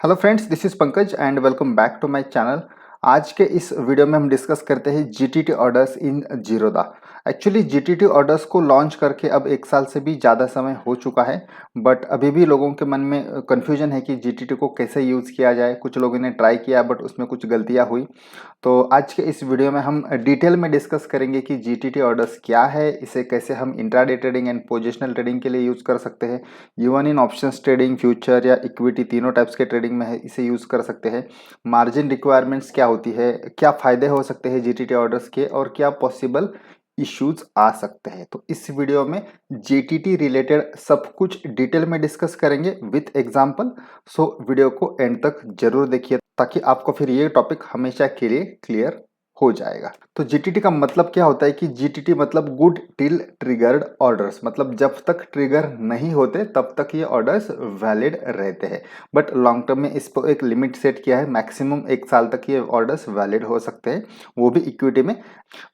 Hello friends, this is Pankaj and welcome back to my channel. आज के इस video में हम डिस्कस करते हैं GTT orders in Zerodha. Actually GTT orders को लॉन्च करके अब 1 साल से भी ज़्यादा समय हो चुका है, बट अभी भी लोगों के मन में कन्फ्यूजन है कि जीटीटी को कैसे यूज़ किया जाए। कुछ लोगों ने ट्राई किया बट उसमें कुछ गलतियाँ हुई। तो आज के इस वीडियो में हम डिटेल में डिस्कस करेंगे कि जीटीटी ऑर्डर्स क्या है, इसे कैसे हम intraday trading and positional trading के लिए यूज़ कर सकते हैं। Even in options trading, future या इक्विटी, तीनों टाइप्स के ट्रेडिंग में है इसे यूज़ कर सकते हैं। मार्जिन रिक्वायरमेंट्स क्या होती है, क्या फ़ायदे हो सकते हैं जीटीटी ऑर्डर्स के, और क्या पॉसिबल इश्यूज आ सकते हैं। तो इस वीडियो में जीटीटी रिलेटेड सब कुछ डिटेल में डिस्कस करेंगे विथ एग्जांपल। सो वीडियो को एंड तक जरूर देखिए ताकि आपको फिर ये टॉपिक हमेशा के लिए क्लियर हो जाएगा। तो जीटीटी का मतलब क्या होता है कि जीटीटी मतलब गुड टिल ट्रिगर्ड ऑर्डर्स, मतलब जब तक ट्रिगर नहीं होते तब तक ये ऑर्डर्स वैलिड रहते हैं। बट लॉन्ग टर्म में इस पर एक लिमिट सेट किया है, मैक्सिमम 1 साल तक ये ऑर्डर्स वैलिड हो सकते हैं, वो भी इक्विटी में।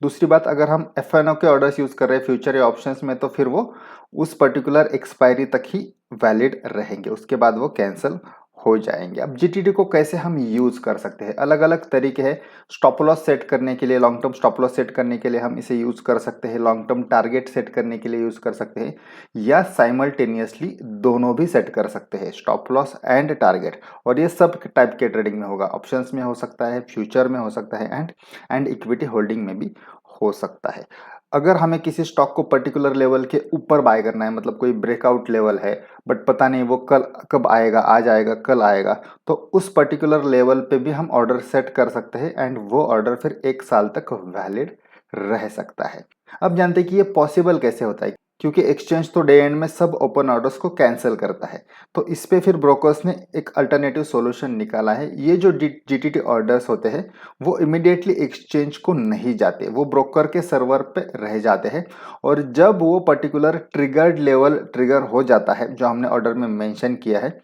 दूसरी बात, अगर हम एफ के ऑर्डर्स यूज कर रहे हैं फ्यूचर या ऑप्शंस में, तो फिर वो उस पर्टिकुलर एक्सपायरी तक ही वैलिड रहेंगे, उसके बाद वो कैंसिल हो जाएंगे। अब जीटीटी को कैसे हम यूज कर सकते हैं, अलग अलग तरीके हैं। स्टॉप लॉस सेट करने के लिए, long term stop loss set करने के लिए हम इसे यूज कर सकते हैं। लॉन्ग टर्म टारगेट सेट करने के लिए यूज कर सकते हैं, या साइमल्टेनियसली दोनों भी सेट कर सकते हैं, स्टॉप लॉस एंड टारगेट। और ये सब टाइप के ट्रेडिंग में होगा, ऑप्शंस में हो सकता है, फ्यूचर में हो सकता है, एंड इक्विटी होल्डिंग में भी हो सकता है। अगर हमें किसी स्टॉक को पर्टिकुलर लेवल के ऊपर बाय करना है, मतलब कोई ब्रेकआउट लेवल है बट पता नहीं वो कल कब आएगा, आज आएगा, कल आएगा, तो उस पर्टिकुलर लेवल पे भी हम ऑर्डर सेट कर सकते हैं एंड वो ऑर्डर फिर 1 साल तक वैलिड रह सकता है। अब जानते हैं कि ये पॉसिबल कैसे होता है, क्योंकि एक्सचेंज तो डे एंड में सब ओपन ऑर्डर्स को कैंसिल करता है। तो इस पे फिर ब्रोकर्स ने एक अल्टरनेटिव सॉल्यूशन निकाला है। ये जो जीटीटी ऑर्डर्स होते हैं वो इमिडिएटली एक्सचेंज को नहीं जाते, वो ब्रोकर के सर्वर पे रह जाते हैं। और जब वो पर्टिकुलर ट्रिगर्ड लेवल ट्रिगर हो जाता है जो हमने ऑर्डर में मेंशन किया है,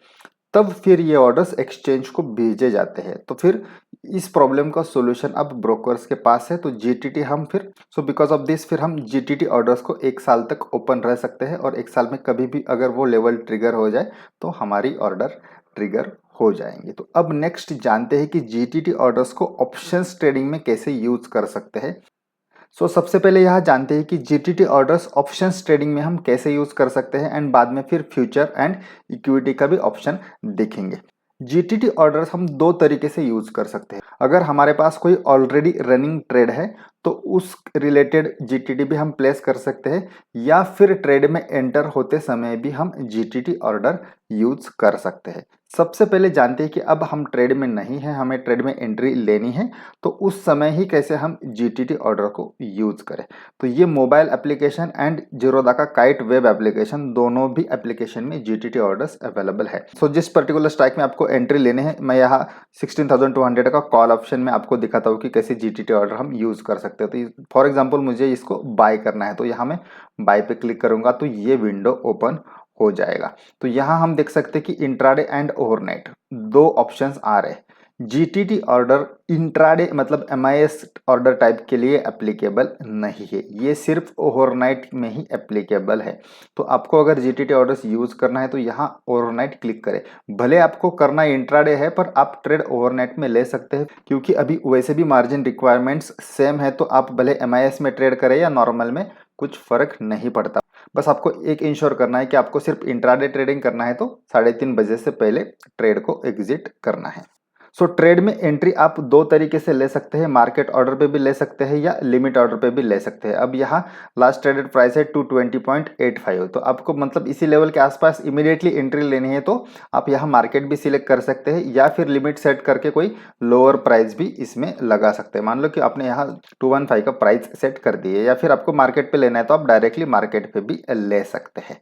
तब फिर ये ऑर्डर्स एक्सचेंज को भेजे जाते हैं। तो फिर इस प्रॉब्लम का सॉल्यूशन अब ब्रोकर्स के पास है। तो जीटीटी हम फिर बिकॉज ऑफ दिस फिर हम जीटीटी ऑर्डर्स को 1 साल तक ओपन रह सकते हैं, और 1 साल में कभी भी अगर वो लेवल ट्रिगर हो जाए तो हमारी ऑर्डर ट्रिगर हो जाएंगे। तो अब नेक्स्ट जानते हैं कि जीटीटी ऑर्डर्स को ऑप्शंस ट्रेडिंग में कैसे यूज कर सकते हैं। सबसे पहले यह जानते हैं कि जीटीटी ऑर्डर्स ऑप्शंस ट्रेडिंग में हम कैसे यूज कर सकते हैं, एंड बाद में फिर फ्यूचर एंड इक्विटी का भी ऑप्शन देखेंगे। जीटीटी ऑर्डर्स हम दो तरीके से यूज कर सकते हैं। अगर हमारे पास कोई ऑलरेडी रनिंग ट्रेड है तो उस रिलेटेड जीटीटी भी हम प्लेस कर सकते हैं, या फिर ट्रेड में एंटर होते समय भी हम जीटीटी ऑर्डर यूज कर सकते हैं। सबसे पहले जानते हैं कि अब हम ट्रेड में नहीं है, हमें ट्रेड में एंट्री लेनी है, तो उस समय ही कैसे हम जीटीटी ऑर्डर को यूज करें। तो ये मोबाइल एप्लीकेशन एंड जीरोधा का काइट वेब एप्लीकेशन, दोनों भी एप्लीकेशन में जीटीटी ऑर्डर्स अवेलेबल है। जिस पर्टिकुलर स्ट्राइक में आपको एंट्री लेने हैं, मैं यहाँ 16,200 का कॉल ऑप्शन में आपको दिखाता हूँ कि कैसे जीटीटी ऑर्डर हम यूज कर सकते हैं। तो फॉर एग्जाम्पल मुझे इसको बाय करना है, तो यहाँ मैं बाय पे क्लिक करूंगा तो ये विंडो ओपन हो जाएगा। तो यहाँ हम देख सकते हैं कि इंट्राडे एंड ओवरनाइट दो ऑप्शंस आ रहे हैं। जीटीटी ऑर्डर इंट्राडे मतलब एमआईएस ऑर्डर टाइप के लिए एप्लीकेबल नहीं है, ये सिर्फ ओवरनाइट में ही एप्लीकेबल है। तो आपको अगर जीटीटी ऑर्डर्स यूज करना है तो यहाँ ओवरनाइट क्लिक करें। भले आपको करना इंट्राडे है पर आप ट्रेड ओवरनाइट में ले सकते हैं, क्योंकि अभी वैसे भी मार्जिन रिक्वायरमेंट्स सेम है। तो आप भले एमआईएस में ट्रेड करें या नॉर्मल में, कुछ फर्क नहीं पड़ता। बस आपको एक इंश्योर करना है कि आपको सिर्फ इंट्राडे ट्रेडिंग करना है, तो 3:30 बजे से पहले ट्रेड को एग्जिट करना है। ट्रेड में एंट्री आप दो तरीके से ले सकते हैं, मार्केट ऑर्डर पे भी ले सकते हैं या लिमिट ऑर्डर पे भी ले सकते हैं। अब यहाँ लास्ट ट्रेडेड प्राइस है 220.85, तो आपको मतलब इसी लेवल के आसपास इमीडिएटली एंट्री लेनी है तो आप यहाँ मार्केट भी सिलेक्ट कर सकते हैं, या फिर लिमिट सेट करके कोई लोअर प्राइस भी इसमें लगा सकते हैं। मान लो कि आपने यहाँ 215 का प्राइस सेट कर दिए, या फिर आपको मार्केट पे लेना है तो आप डायरेक्टली मार्केट पे भी ले सकते हैं।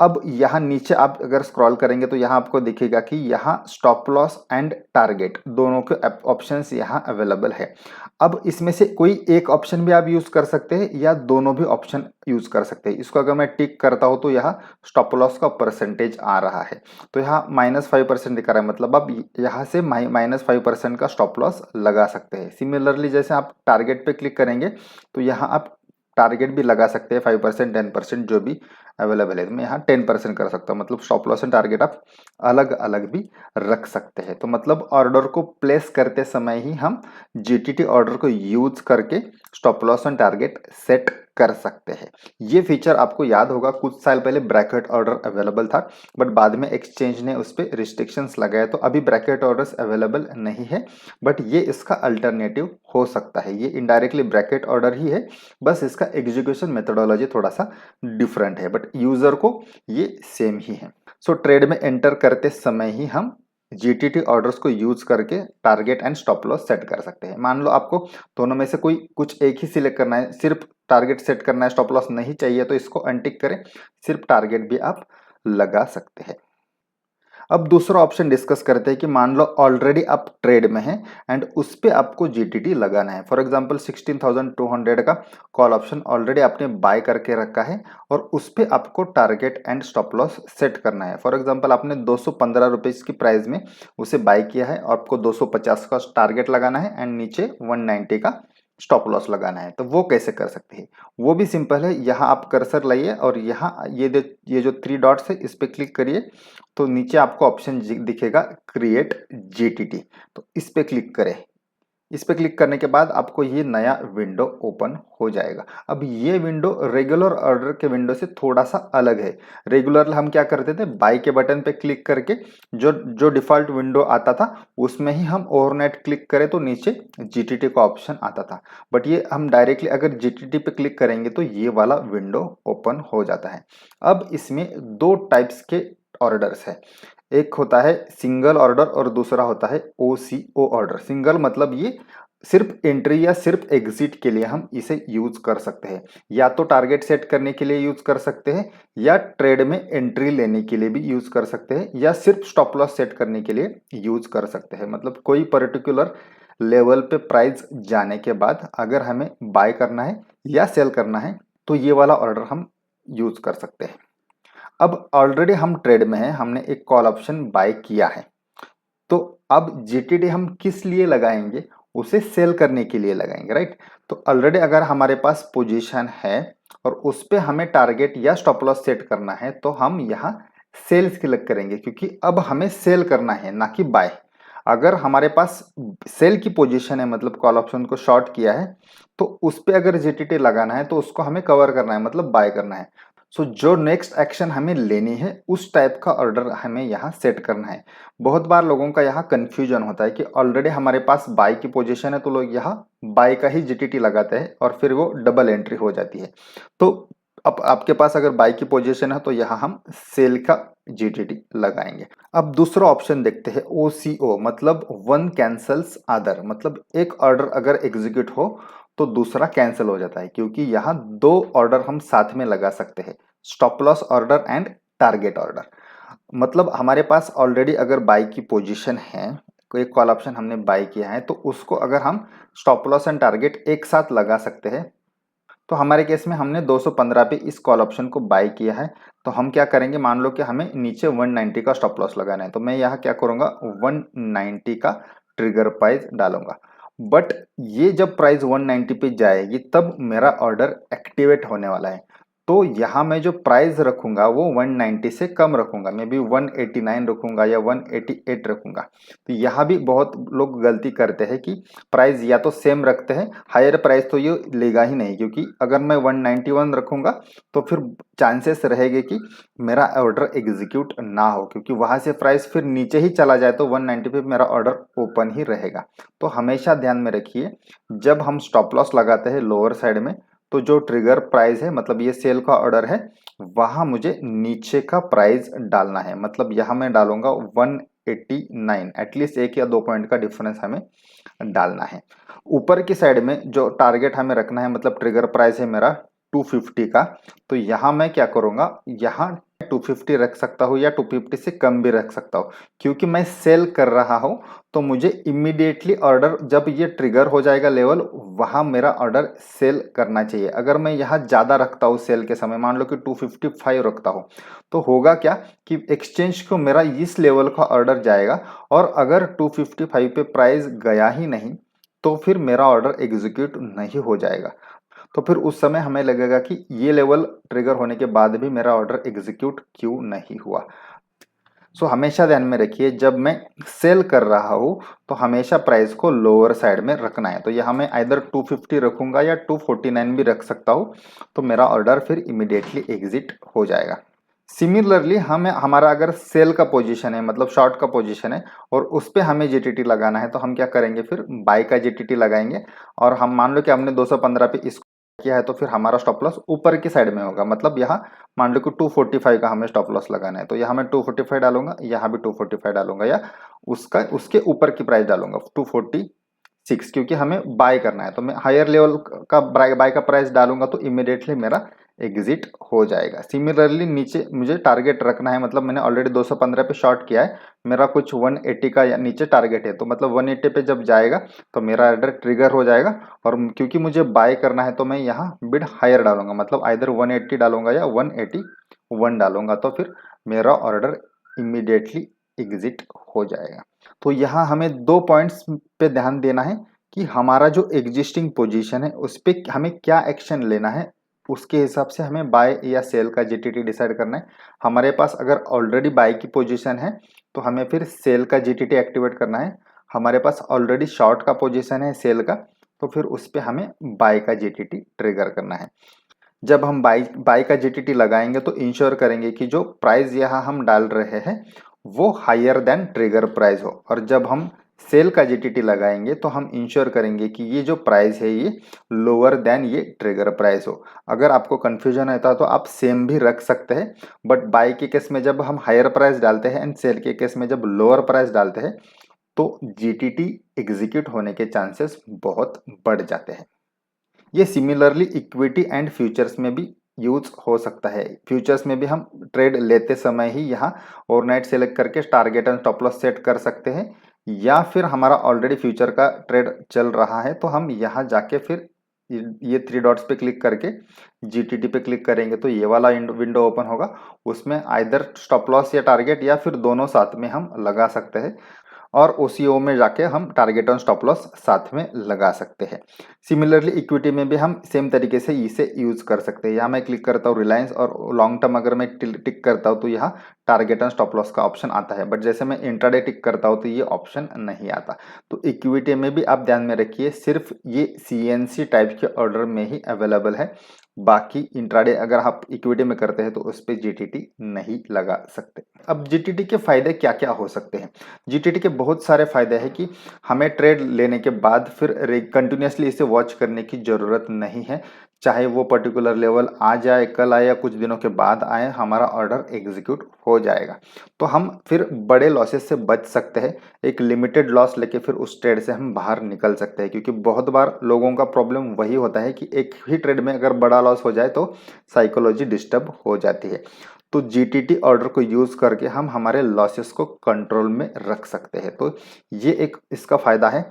अब यहाँ नीचे आप अगर स्क्रॉल करेंगे तो यहाँ आपको दिखेगा कि यहाँ स्टॉप लॉस एंड टारगेट दोनों के ऑप्शंस यहाँ अवेलेबल है। अब इसमें से कोई एक ऑप्शन भी आप यूज कर सकते हैं या दोनों भी ऑप्शन यूज कर सकते हैं। इसको अगर मैं टिक करता हूं तो यहाँ स्टॉप लॉस का परसेंटेज आ रहा है, तो यहाँ -5% दिखा रहा है, मतलब आप यहाँ से -5% का स्टॉप लॉस लगा सकते हैं। सिमिलरली जैसे आप टारगेट पे क्लिक करेंगे तो यहाँ आप टारगेट भी लगा सकते हैं, 5%, 10%, जो भी अवेलेबल है, तो मैं यहाँ 10% कर सकता हूँ। मतलब स्टॉप लॉस एंड टारगेट आप अलग अलग भी रख सकते हैं। तो मतलब ऑर्डर को प्लेस करते समय ही हम जीटीटी ऑर्डर को यूज करके stop loss and target set कर सकते हैं। ये फीचर आपको याद होगा, कुछ साल पहले ब्रैकेट ऑर्डर अवेलेबल था, बट बाद में एक्सचेंज ने उस पर रिस्ट्रिक्शंस लगाए, तो अभी ब्रैकेट ऑर्डर्स अवेलेबल नहीं है, बट ये इसका अल्टरनेटिव हो सकता है। ये इनडायरेक्टली ब्रैकेट ऑर्डर ही है, बस इसका एग्जीक्यूशन मेथोडोलॉजी थोड़ा सा डिफरेंट है, बट यूजर को ये सेम ही है। सो ट्रेड में एंटर करते समय ही हम जीटीटी ऑर्डर्स को यूज करके target and stop loss set कर सकते हैं। मान लो आपको दोनों में से कोई कुछ एक ही सिलेक्ट करना है, सिर्फ टारगेट सेट करना है, स्टॉप लॉस नहीं चाहिए, तो इसको अनटिक करें, सिर्फ टारगेट भी आप लगा सकते हैं। अब दूसरा ऑप्शन डिस्कस करते हैं कि मान लो ऑलरेडी आप ट्रेड में हैं एंड उस पे आपको जीटीटी लगाना है। फॉर एग्जांपल 16,200 का कॉल ऑप्शन ऑलरेडी आपने बाय करके रखा है और उस पे आपको target and stop loss set करना है। फॉर एग्जांपल आपने 215 रुपीज की प्राइस में उसे बाय किया है और आपको 250 का टारगेट लगाना है एंड नीचे 190 का स्टॉप लॉस लगाना है। तो वो कैसे कर सकते हैं? वो भी सिंपल है। यहाँ आप कर्सर लाइए और यहाँ ये जो 3 डॉट्स है इस पे क्लिक करिए, तो नीचे आपको ऑप्शन दिखेगा क्रिएट जीटीटी, तो इस पे क्लिक करें। इस पे क्लिक करने के बाद आपको ये नया विंडो ओपन हो जाएगा। अब ये विंडो रेगुलर ऑर्डर के विंडो से थोड़ा सा अलग है। रेगुलर हम क्या करते थे, बाय के बटन पे क्लिक करके जो जो डिफॉल्ट विंडो आता था उसमें ही हम ओवरनाइट क्लिक करें तो नीचे जीटीटी का ऑप्शन आता था, बट ये हम डायरेक्टली अगर जीटीटी पे क्लिक करेंगे तो ये वाला विंडो ओपन हो जाता है। अब इसमें दो टाइप्स के ऑर्डर्स है, एक होता है सिंगल ऑर्डर और दूसरा होता है ओसीओ ऑर्डर। सिंगल मतलब ये सिर्फ एंट्री या सिर्फ एग्जिट के लिए हम इसे यूज कर सकते हैं, या तो टारगेट सेट करने के लिए यूज कर सकते हैं, या ट्रेड में एंट्री लेने के लिए भी यूज कर सकते हैं, या सिर्फ स्टॉप लॉस सेट करने के लिए यूज कर सकते हैं। मतलब कोई पर्टिकुलर लेवल पे प्राइस जाने के बाद अगर हमें बाय करना है या सेल करना है तो ये वाला ऑर्डर हम यूज कर सकते हैं। अब ऑलरेडी हम ट्रेड में हैं, हमने एक कॉल ऑप्शन बाय किया है, तो अब जीटीडी हम किस लिए लगाएंगे? उसे सेल करने के लिए लगाएंगे, राइट। तो ऑलरेडी अगर हमारे पास पोजीशन है और उस पे हमें टारगेट या स्टॉप लॉस सेट करना है तो हम यहाँ सेल सिलेक्ट करेंगे, क्योंकि अब हमें सेल करना है ना कि बाय। अगर हमारे पास सेल की पोजीशन है, मतलब कॉल ऑप्शन को शॉर्ट किया है, तो उस पे अगर जीटीटी लगाना है तो उसको हमें कवर करना है, मतलब बाय करना है। सो जो नेक्स्ट एक्शन हमें लेनी है उस टाइप का ऑर्डर हमें यहाँ सेट करना है। बहुत बार लोगों का यहाँ कंफ्यूजन होता है कि ऑलरेडी हमारे पास बाय की पोजीशन है तो लोग यहाँ बाय का ही जीटीटी लगाते हैं और फिर वो डबल एंट्री हो जाती है। तो अब आपके पास अगर बाय की पोजीशन है तो यहाँ हम सेल का जीटीटी लगाएंगे। अब दूसरा ऑप्शन देखते हैं ओसीओ, मतलब वन कैंसल्स अदर। मतलब एक ऑर्डर अगर एग्जीक्यूट हो तो दूसरा कैंसिल हो जाता है, क्योंकि यहाँ दो ऑर्डर हम साथ में लगा सकते हैं, stop loss order and target order. मतलब हमारे पास ऑलरेडी अगर बाय की पोजीशन है, कोई कॉल ऑप्शन हमने बाय किया है, तो उसको अगर हम स्टॉप लॉस एंड टारगेट एक साथ लगा सकते हैं। तो हमारे केस में हमने 215 पे इस कॉल ऑप्शन को बाय किया है, तो हम क्या करेंगे, मान लो कि हमें नीचे 190 का स्टॉप लॉस लगाना है, तो मैं यहाँ क्या करूंगा, 190 का ट्रिगर प्राइस डालूंगा। बट ये जब प्राइस 190 पे जाएगी तब मेरा ऑर्डर एक्टिवेट होने वाला है, तो यहाँ मैं जो प्राइस रखूंगा वो 190 से कम रखूंगा, मे बी 189 रखूंगा या 188 रखूंगा। तो यहाँ भी बहुत लोग गलती करते हैं कि प्राइस या तो सेम रखते हैं, हायर प्राइस तो ये लेगा ही नहीं, क्योंकि अगर मैं 191 रखूंगा तो फिर चांसेस रहेंगे कि मेरा ऑर्डर एग्जीक्यूट ना हो, क्योंकि वहां से प्राइस फिर नीचे ही चला जाए तो 190 पे मेरा ऑर्डर ओपन ही रहेगा। तो हमेशा ध्यान में रखिए, जब हम स्टॉप लॉस लगाते हैं लोअर साइड में, तो जो ट्रिगर प्राइस है, मतलब ये सेल का ऑर्डर है, वहां मुझे नीचे का प्राइस डालना है। मतलब यहाँ मैं डालूंगा 189, एटलीस्ट 1 या 2 पॉइंट का डिफरेंस हमें डालना है। ऊपर की साइड में जो टारगेट हमें रखना है, मतलब ट्रिगर प्राइस है मेरा 250 का, तो यहाँ मैं क्या करूंगा, यहाँ 250 रख सकता हूँ या 250 से कम भी रख सकता हूँ, क्योंकि मैं सेल कर रहा हूँ। तो मुझे इमीडिएटली ऑर्डर जब ये ट्रिगर हो जाएगा लेवल, वहां मेरा ऑर्डर सेल करना चाहिए। अगर मैं यहाँ ज्यादा रखता हूँ सेल के समय, मान लो कि 255 रखता हूँ, तो होगा क्या कि एक्सचेंज को मेरा इस लेवल का ऑर्डर जाएगा, और अगर 255 पे प्राइस गया ही नहीं तो फिर मेरा ऑर्डर एग्जीक्यूट नहीं हो जाएगा। तो फिर उस समय हमें लगेगा कि ये लेवल ट्रिगर होने के बाद भी मेरा ऑर्डर एग्जीक्यूट क्यों नहीं हुआ। सो हमेशा ध्यान में रखिए, जब मैं सेल कर रहा हूँ तो हमेशा प्राइस को लोअर साइड में रखना है। तो यहाँ मैं आइदर 250 रखूंगा या 249 भी रख सकता हूँ, तो मेरा ऑर्डर फिर इमीडिएटली एग्जिट हो जाएगा। सिमिलरली हमें हमारा अगर सेल का पोजीशन है, मतलब शॉर्ट का पोजीशन है, और उस पे हमें जीटीटी लगाना है, तो हम क्या करेंगे, फिर बाय का जीटीटी लगाएंगे। और हम मान लो कि हमने 215 पे इसको किया है, तो फिर हमारा स्टॉप लॉस ऊपर की साइड में होगा। मतलब यहाँ मान लो कि 245 का हमें स्टॉप लॉस लगाना है, तो यहाँ मैं 245 डालूंगा, यहाँ भी 245 डालूंगा, या उसके ऊपर की प्राइस डालूंगा 246, क्योंकि हमें बाय करना है। तो मैं हायर लेवल का बाय का प्राइस डालूंगा तो इमीडिएटली मेरा एग्जिट हो जाएगा। सिमिलरली नीचे मुझे टारगेट रखना है, मतलब मैंने ऑलरेडी 215 पे शॉर्ट किया है, मेरा कुछ 180 का या नीचे टारगेट है, तो मतलब 180 पे जब जाएगा तो मेरा ऑर्डर ट्रिगर हो जाएगा। और क्योंकि मुझे बाय करना है तो मैं यहाँ बिड हायर डालूंगा, मतलब आइदर 180 डालूंगा या 181 डालूंगा, तो फिर मेरा ऑर्डर इमीडिएटली एग्जिट हो जाएगा। तो यहाँ हमें दो पॉइंट्स पे ध्यान देना है कि हमारा जो एग्जिस्टिंग पोजीशन है उस पे हमें क्या एक्शन लेना है, उसके हिसाब से हमें बाय या सेल का जीटीटी डिसाइड करना है। हमारे पास अगर ऑलरेडी बाय की पोजीशन है तो हमें फिर सेल का जीटीटी एक्टिवेट करना है। हमारे पास ऑलरेडी शॉर्ट का पोजीशन है सेल का, तो फिर उस पे हमें बाय का जीटीटी ट्रिगर करना है। जब हम बाय का जीटीटी लगाएंगे तो इंश्योर करेंगे कि जो प्राइस यहाँ हम डाल रहे हैं वो हायर देन ट्रिगर प्राइस हो। और जब हम सेल का जीटीटी लगाएंगे तो हम इंश्योर करेंगे कि ये जो प्राइस है ये लोअर देन ये ट्रिगर प्राइस हो। अगर आपको कंफ्यूजन रहता है तो आप सेम भी रख सकते हैं, बट बाय के केस में जब हम हायर प्राइस डालते हैं एंड सेल के केस में जब लोअर प्राइस डालते हैं तो जीटीटी एग्जीक्यूट होने के चांसेस बहुत बढ़ जाते हैं। ये सिमिलरली इक्विटी एंड फ्यूचर्स में भी यूज हो सकता है। फ्यूचर्स में भी हम ट्रेड लेते समय ही यहाँ ओवरनाइट सेलेक्ट करके target and stop loss set कर सकते हैं, या फिर हमारा ऑलरेडी फ्यूचर का ट्रेड चल रहा है तो हम यहाँ जाके फिर ये थ्री डॉट्स पे क्लिक करके जीटीटी पे क्लिक करेंगे तो ये वाला विंडो ओपन होगा। उसमें आइदर स्टॉप लॉस या टारगेट या फिर दोनों साथ में हम लगा सकते हैं, और ओसीओ में जाके हम टारगेट और स्टॉप लॉस साथ में लगा सकते हैं। सिमिलरली इक्विटी में भी हम सेम तरीके से इसे यूज कर सकते हैं। यहाँ मैं क्लिक करता हूँ रिलायंस, और लॉन्ग टर्म अगर मैं टिक करता हूँ तो यहाँ टारगेट और स्टॉप लॉस का ऑप्शन आता है, बट जैसे मैं इंट्राडे टिक करता हूँ तो ये ऑप्शन नहीं आता। तो इक्विटी में भी आप ध्यान में रखिए, सिर्फ ये सीएनसी टाइप के ऑर्डर में ही अवेलेबल है। बाकी इंट्राडे अगर आप इक्विटी में करते हैं तो उस पर जीटीटी नहीं लगा सकते। अब जीटीटी के फायदे क्या क्या हो सकते हैं। जीटीटी के बहुत सारे फायदे हैं कि हमें ट्रेड लेने के बाद फिर कंटिन्यूसली इसे वॉच करने की ज़रूरत नहीं है। चाहे वो पर्टिकुलर लेवल आ जाए, कल आए या कुछ दिनों के बाद आए, हमारा ऑर्डर एग्जीक्यूट हो जाएगा। तो हम फिर बड़े लॉसेस से बच सकते हैं। एक लिमिटेड लॉस लेके फिर उस ट्रेड से हम बाहर निकल सकते हैं, क्योंकि बहुत बार लोगों का प्रॉब्लम वही होता है कि एक ही ट्रेड में अगर बड़ा लॉस हो जाए तो साइकोलॉजी डिस्टर्ब हो जाती है। तो जीटीटी ऑर्डर को यूज करके हम हमारे लॉसेस को कंट्रोल में रख सकते हैं। तो ये एक इसका फायदा है।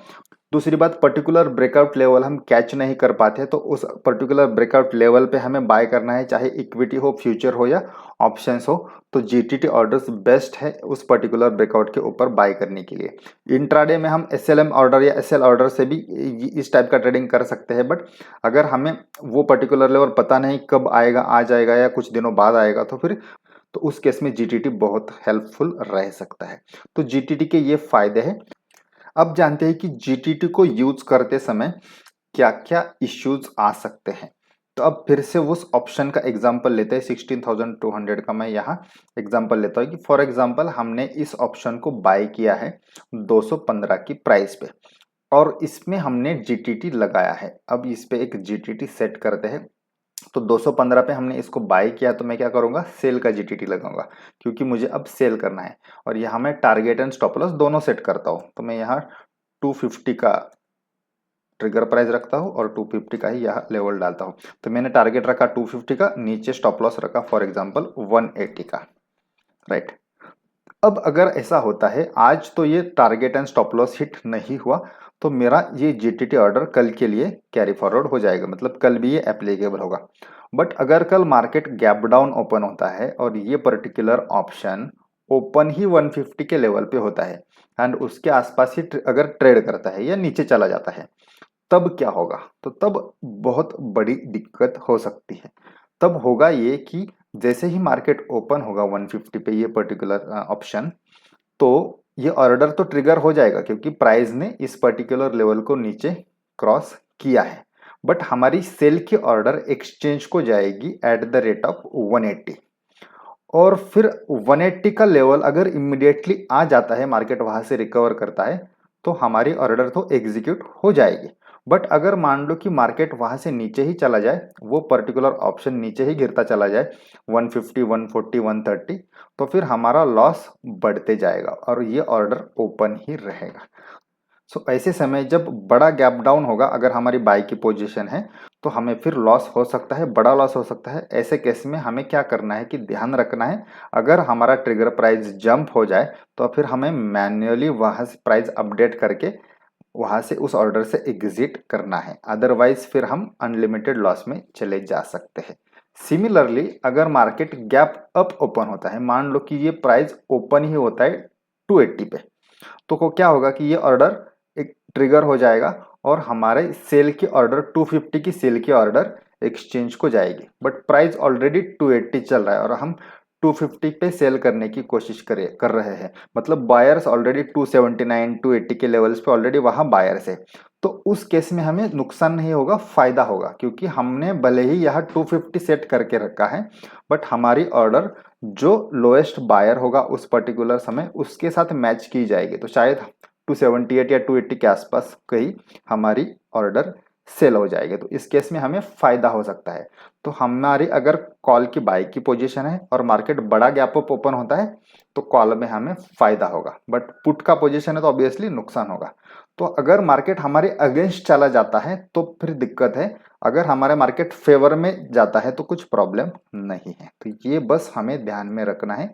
दूसरी बात, पर्टिकुलर ब्रेकआउट लेवल हम कैच नहीं कर पाते, तो उस पर्टिकुलर ब्रेकआउट लेवल पे हमें बाय करना है, चाहे इक्विटी हो, फ्यूचर हो या ऑप्शंस हो, तो जीटीटी ऑर्डर्स बेस्ट है उस पर्टिकुलर ब्रेकआउट के ऊपर बाय करने के लिए। इंट्राडे में हम एसएलएम ऑर्डर या एसएल ऑर्डर से भी इस टाइप का ट्रेडिंग कर सकते हैं, बट अगर हमें वो पर्टिकुलर लेवल पता नहीं कब आएगा, आ जाएगा या कुछ दिनों बाद आएगा, तो उस केस में जीटीटी बहुत हेल्पफुल रह सकता है। तो जीटीटी के ये फायदे हैं। अब जानते हैं कि जीटीटी को यूज करते समय क्या क्या इश्यूज आ सकते हैं। तो अब फिर से उस ऑप्शन का एग्जांपल लेते हैं। 16,200 का मैं यहाँ एग्जांपल लेता हूँ कि फॉर एग्जांपल हमने इस ऑप्शन को बाय किया है 215 की प्राइस पे, और इसमें हमने जीटीटी लगाया है। अब इस पे एक जीटीटी सेट करते हैं। तो 215 पे हमने इसको बाय किया, तो मैं क्या करूंगा, सेल का जीटीटी लगाऊंगा, क्योंकि मुझे अब सेल करना है। और यहाँ मैं टारगेट एंड स्टॉप लॉस दोनों सेट करता हूँ। तो मैं यहाँ 250 का ट्रिगर प्राइस रखता हूँ और 250 का ही यहाँ लेवल डालता हूँ। तो मैंने टारगेट रखा 250 का, नीचे स्टॉप लॉस रखा फॉर एग्जांपल 180 का, राइट। अब अगर ऐसा होता है, आज तो ये target and stop loss hit नहीं हुआ, तो मेरा ये जीटीटी ऑर्डर कल के लिए कैरी फॉरवर्ड हो जाएगा, मतलब कल भी ये एप्लीकेबल होगा। बट अगर कल मार्केट गैप डाउन ओपन होता है और ये पर्टिकुलर ऑप्शन ओपन ही 150 के लेवल पे होता है एंड उसके आसपास ही अगर ट्रेड करता है या नीचे चला जाता है, तब क्या होगा? तो तब बहुत बड़ी दिक्कत हो सकती है। तब होगा ये कि जैसे ही मार्केट ओपन होगा 150 पे ये पर्टिकुलर ऑप्शन, तो ये ऑर्डर तो ट्रिगर हो जाएगा क्योंकि प्राइस ने इस पर्टिकुलर लेवल को नीचे क्रॉस किया है। बट हमारी सेल की ऑर्डर एक्सचेंज को जाएगी एट द रेट ऑफ 180, और फिर 180 का लेवल अगर इमीडिएटली आ जाता है, मार्केट वहां से रिकवर करता है, तो हमारी ऑर्डर तो एग्जीक्यूट हो जाएगी। बट अगर मान लो कि मार्केट वहां से नीचे ही चला जाए, वो पर्टिकुलर ऑप्शन नीचे ही गिरता चला जाए 150, 140, 130, तो फिर हमारा लॉस बढ़ते जाएगा और ये ऑर्डर ओपन ही रहेगा। सो ऐसे समय जब बड़ा गैप डाउन होगा, अगर हमारी बाय की पोजीशन है, तो हमें फिर लॉस हो सकता है, बड़ा लॉस हो सकता है। ऐसे केस में हमें क्या करना है कि ध्यान रखना है, अगर हमारा ट्रिगर प्राइस जंप हो जाए तो फिर हमें मैन्युअली वहां से प्राइस अपडेट करके वहां से उस ऑर्डर से एग्जिट करना है, अदरवाइज फिर हम अनलिमिटेड लॉस में चले जा सकते हैं। सिमिलरली अगर मार्केट गैप अप ओपन होता है, मान लो कि ये प्राइस ओपन ही होता है 280 पे, तो को क्या होगा कि ये ऑर्डर एक ट्रिगर हो जाएगा और हमारे सेल की ऑर्डर 250 की सेल की ऑर्डर एक्सचेंज को जाएगी। बट प्राइस ऑलरेडी 280 चल रहा है और हम 250 पे सेल करने की कोशिश कर रहे हैं, मतलब बायर्स ऑलरेडी 279 280 के लेवल्स पे ऑलरेडी वहां बायर्स है। तो उस केस में हमें नुकसान नहीं होगा, फायदा होगा, क्योंकि हमने भले ही यहाँ 250 सेट करके रखा है, बट हमारी ऑर्डर जो लोएस्ट बायर होगा उस पर्टिकुलर समय उसके साथ मैच की जाएगी। तो शायद 278 या 280 के आसपास कहीं हमारी ऑर्डर सेल हो जाएगी, तो इस केस में हमें फायदा हो सकता है। तो हमारी अगर कॉल की बाय की पोजीशन है और मार्केट बड़ा गैप अप ओपन होता है, तो कॉल में हमें फायदा होगा, बट पुट का पोजीशन है तो ऑब्वियसली नुकसान होगा। तो अगर मार्केट हमारे अगेंस्ट चला जाता है तो फिर दिक्कत है, अगर हमारे मार्केट फेवर में जाता है तो कुछ प्रॉब्लम नहीं है। तो ये बस हमें ध्यान में रखना है।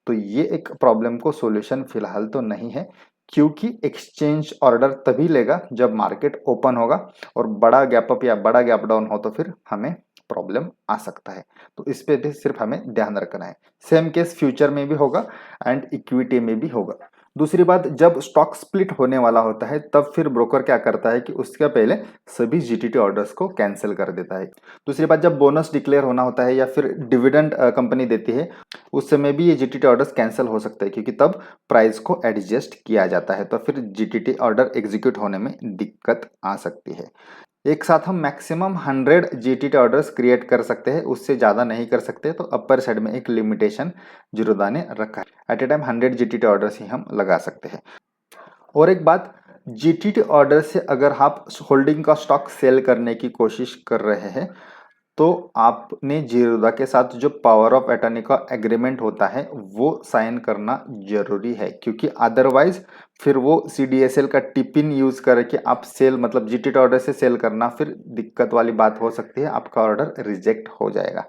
तो ये एक प्रॉब्लम को सॉल्यूशन फिलहाल तो नहीं है, क्योंकि एक्सचेंज ऑर्डर तभी लेगा जब मार्केट ओपन होगा, और बड़ा गैप अप या बड़ा गैप डाउन हो तो फिर हमें प्रॉब्लम आ सकता है। तो इस पे भी सिर्फ हमें ध्यान रखना है। सेम केस फ्यूचर में भी होगा एंड इक्विटी में भी होगा। दूसरी बात, जब स्टॉक स्प्लिट होने वाला होता है तब फिर ब्रोकर क्या करता है कि उसके पहले सभी जीटीटी ऑर्डर्स को कैंसिल कर देता है। दूसरी बात, जब बोनस डिक्लेयर होना होता है या फिर डिविडेंड कंपनी देती है, उस समय भी ये जीटीटी ऑर्डर्स कैंसिल हो सकते हैं, क्योंकि तब प्राइस को एडजस्ट किया जाता है, तो फिर जीटीटी ऑर्डर एग्जीक्यूट होने में दिक्कत आ सकती है। एक साथ हम मैक्सिमम 100 जीटीटी ऑर्डर्स क्रिएट कर सकते हैं, उससे ज़्यादा नहीं कर सकते। तो अपर साइड में एक लिमिटेशन जीरोधा ने रखा है, at a time 100 GTT orders ही हम लगा सकते हैं। और एक बात, जीटीटी ऑर्डर से अगर आप होल्डिंग का स्टॉक सेल करने की कोशिश कर रहे हैं, तो आपने जीरोधा के साथ जो पावर ऑफ अटॉर्नी का एग्रीमेंट होता है वो साइन करना जरूरी है, क्योंकि अदरवाइज फिर वो सीडीएसएल का टिपिन यूज करके आप सेल, मतलब जीटीटी ऑर्डर से सेल करना, फिर दिक्कत वाली बात हो सकती है, आपका ऑर्डर रिजेक्ट हो जाएगा।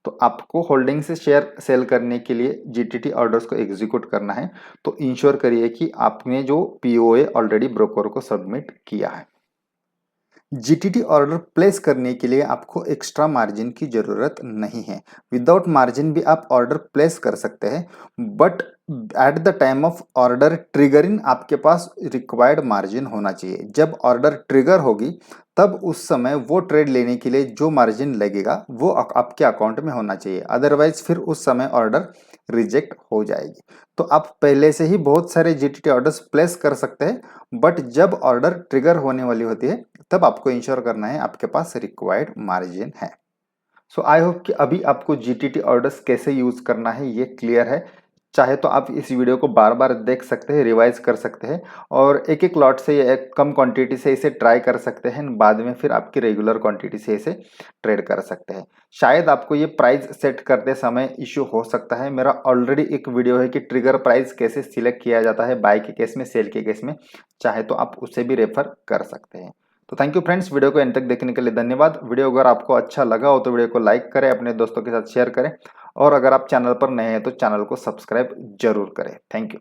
तो आपको होल्डिंग से शेयर सेल करने के लिए जीटीटी ऑर्डर्स को एग्जीक्यूट करना है, तो इंश्योर करिए कि आपने जो पीओए ऑलरेडी ब्रोकर को सबमिट किया है। जीटीटी ऑर्डर प्लेस करने के लिए आपको एक्स्ट्रा मार्जिन की ज़रूरत नहीं है। विदाउट मार्जिन भी आप ऑर्डर प्लेस कर सकते हैं, but at the time of order triggering आपके पास रिक्वायर्ड मार्जिन होना चाहिए। जब ऑर्डर ट्रिगर होगी तब उस समय वो ट्रेड लेने के लिए जो मार्जिन लगेगा वो आपके अकाउंट में होना चाहिए, अदरवाइज फिर उस समय ऑर्डर रिजेक्ट हो जाएगी। तो आप पहले से ही बहुत सारे जीटीटी ऑर्डर्स प्लेस कर सकते हैं, बट जब ऑर्डर ट्रिगर होने वाली होती है तब आपको इंश्योर करना है आपके पास रिक्वायर्ड मार्जिन है। सो आई होप कि अभी आपको जीटीटी ऑर्डर्स कैसे यूज करना है ये क्लियर है। चाहे तो आप इस वीडियो को बार बार देख सकते हैं, रिवाइज कर सकते हैं, और एक एक लॉट से या एक कम क्वांटिटी से इसे ट्राई कर सकते हैं, बाद में फिर आपकी रेगुलर क्वांटिटी से इसे ट्रेड कर सकते हैं। शायद आपको ये प्राइस सेट करते समय इश्यू हो सकता है। मेरा ऑलरेडी एक वीडियो है कि ट्रिगर प्राइस कैसे सिलेक्ट किया जाता है, बाय के केस में, सेल के केस में, चाहे तो आप उसे भी रेफर कर सकते हैं। तो थैंक यू फ्रेंड्स, वीडियो को एंड तक देखने के लिए धन्यवाद। वीडियो अगर आपको अच्छा लगा हो तो वीडियो को लाइक करें, अपने दोस्तों के साथ शेयर करें, और अगर आप चैनल पर नए हैं तो चैनल को सब्सक्राइब जरूर करें। Thank you.